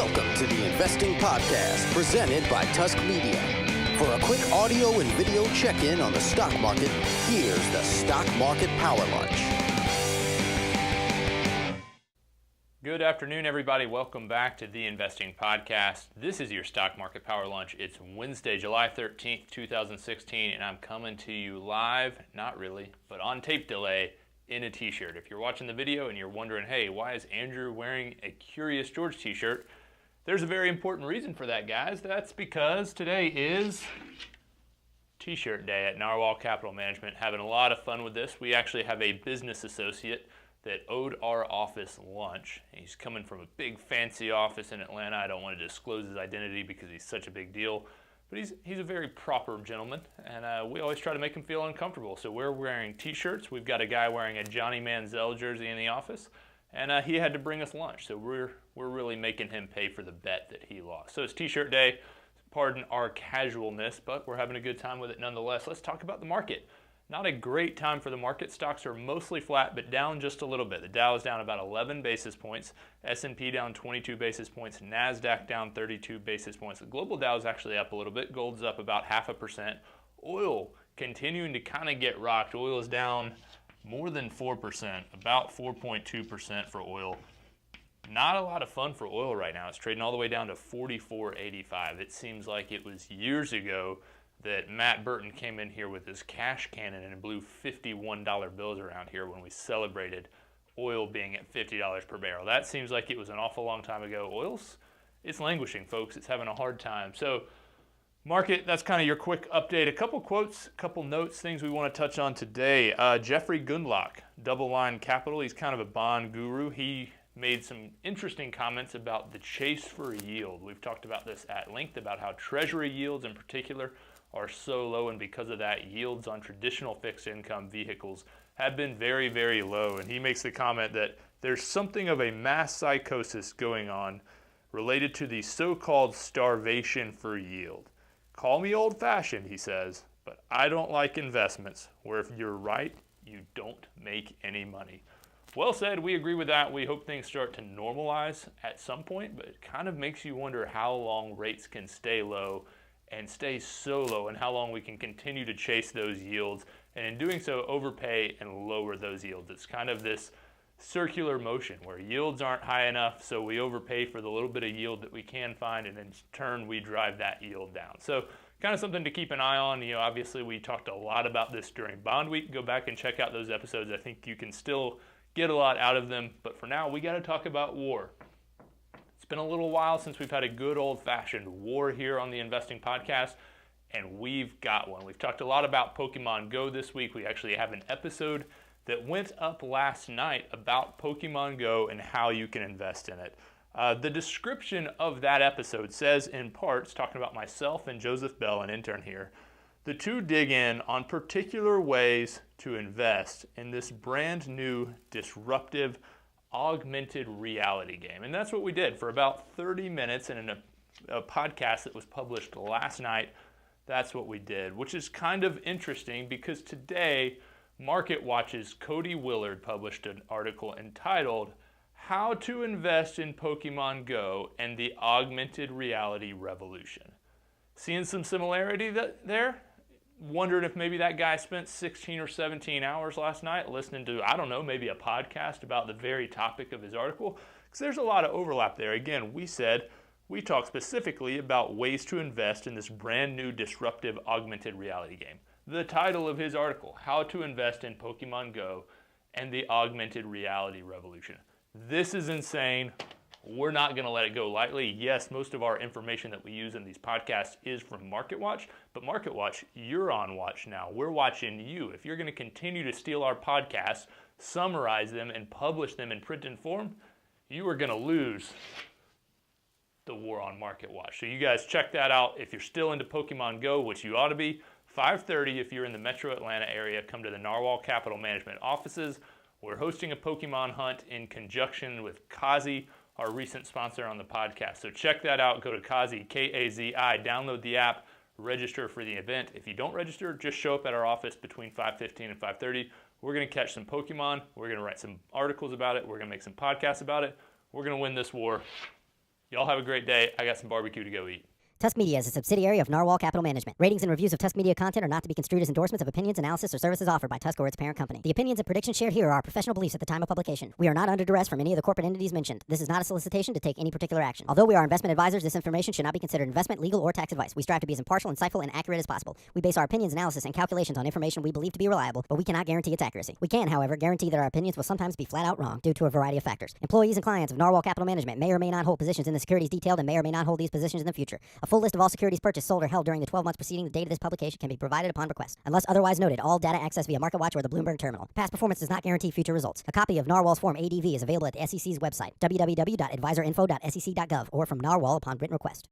Welcome to the Investing Podcast, presented by Tusk Media. For a quick audio and video check-in on the stock market, here's the Stock Market Power Lunch. Good afternoon, everybody. Welcome back to the Investing Podcast. This is your Stock Market Power Lunch. It's Wednesday, July 13th, 2016, and I'm coming to you live, not really, but on tape delay, in a t-shirt. If you're watching the video and you're wondering, hey, why is Andrew wearing a Curious George t-shirt? There's a very important reason for that, guys. That's because today is t-shirt day at Narwhal Capital Management. Having a lot of fun with this. We actually have a business associate that owed our office lunch. He's coming from a big fancy office in Atlanta. I don't want to disclose his identity because he's such a big deal. But he's a very proper gentleman, and we always try to make him feel uncomfortable. So we're wearing t-shirts. We've got a guy wearing a Johnny Manziel jersey in the office, and he had to bring us lunch. So we're really making him pay for the bet that he lost. So it's t-shirt day. Pardon our casualness, but we're having a good time with it nonetheless. Let's talk about the market. Not a great time for the market. Stocks are mostly flat, but down just a little bit. The Dow is down about 11 basis points, S&P down 22 basis points, NASDAQ down 32 basis points. The global Dow is actually up a little bit. Gold's up about 0.5%. Oil continuing to kind of get rocked. Oil is down more than 4%, about 4.2% for oil. Not a lot of fun for oil right now. It's trading all the way down to 44.85. It seems like it was years ago that Matt Burton came in here with his cash cannon and blew $51 bills around here when we celebrated oil being at $50 per barrel. That seems like it was an awful long time ago. It's languishing, folks. It's having a hard time. So market, that's kind of your quick update. A couple quotes, a couple notes, things we want to touch on today. Jeffrey Gundlach, Double Line Capital. He's kind of a bond guru. He made some interesting comments about the chase for yield. We've talked about this at length, about how treasury yields in particular are so low, and because of that, yields on traditional fixed income vehicles have been very, very low. And he makes the comment that there's something of a mass psychosis going on related to the so-called starvation for yield. Call me old-fashioned, he says, but I don't like investments where if you're right, you don't make any money. Well said, we agree with that. We hope things start to normalize at some point, but it kind of makes you wonder how long rates can stay low and stay so low, and how long we can continue to chase those yields, and in doing so overpay and lower those yields. It's kind of this circular motion where yields aren't high enough, so we overpay for the little bit of yield that we can find, and in turn we drive that yield down. So kind of something to keep an eye on. Obviously we talked a lot about this during Bond Week. Go back and check out those episodes. I think you can still get a lot out of them, but for now we got to talk about war. It's been a little while since we've had a good old-fashioned war here on the Investing Podcast, and we've got one. We've talked a lot about Pokemon Go this week. We actually have an episode that went up last night about Pokemon Go and how you can invest in it. The description of that episode says, in parts, talking about myself and Joseph Bell, an intern here, the two dig in on particular ways to invest in this brand new, disruptive, augmented reality game. And that's what we did for about 30 minutes in a podcast that was published last night. That's what we did, which is kind of interesting because today MarketWatch's Cody Willard published an article entitled How to Invest in Pokemon Go and the Augmented Reality Revolution. Seeing some similarity there? Wondered if maybe that guy spent 16 or 17 hours last night listening to, I don't know, maybe a podcast about the very topic of his article, because there's a lot of overlap there. Again, we talked specifically about ways to invest in this brand new disruptive augmented reality game. The title of his article, How to Invest in Pokemon Go and the Augmented Reality Revolution. This is insane. We're not going to let it go lightly. Yes, most of our information that we use in these podcasts is from MarketWatch, but MarketWatch, you're on watch now. We're watching you. If you're going to continue to steal our podcasts, summarize them, and publish them in printed form, you are going to lose the war on MarketWatch. So you guys check that out. If you're still into Pokemon Go, which you ought to be, 5:30 if you're in the metro Atlanta area, come to the Narwhal Capital Management offices. We're hosting a Pokemon hunt in conjunction with Kazi, our recent sponsor on the podcast. So check that out. Go to Kazi, K-A-Z-I, download the app, register for the event. If you don't register, just show up at our office between 5:15 and 5:30. We're going to catch some Pokemon. We're going to write some articles about it. We're going to make some podcasts about it. We're going to win this war. Y'all have a great day. I got some barbecue to go eat. Tusk Media is a subsidiary of Narwhal Capital Management. Ratings and reviews of Tusk Media content are not to be construed as endorsements of opinions, analysis, or services offered by Tusk or its parent company. The opinions and predictions shared here are our professional beliefs at the time of publication. We are not under duress from any of the corporate entities mentioned. This is not a solicitation to take any particular action. Although we are investment advisors, this information should not be considered investment, legal, or tax advice. We strive to be as impartial, insightful, and accurate as possible. We base our opinions, analysis, and calculations on information we believe to be reliable, but we cannot guarantee its accuracy. We can, however, guarantee that our opinions will sometimes be flat out wrong due to a variety of factors. Employees and clients of Narwhal Capital Management may or may not hold positions in the securities detailed and may or may not hold these positions in the future. A full list of all securities purchased, sold, or held during the 12 months preceding the date of this publication can be provided upon request. Unless otherwise noted, all data accessed via MarketWatch or the Bloomberg terminal. Past performance does not guarantee future results. A copy of Narwhal's Form ADV is available at the SEC's website, www.advisorinfo.sec.gov, or from Narwhal upon written request.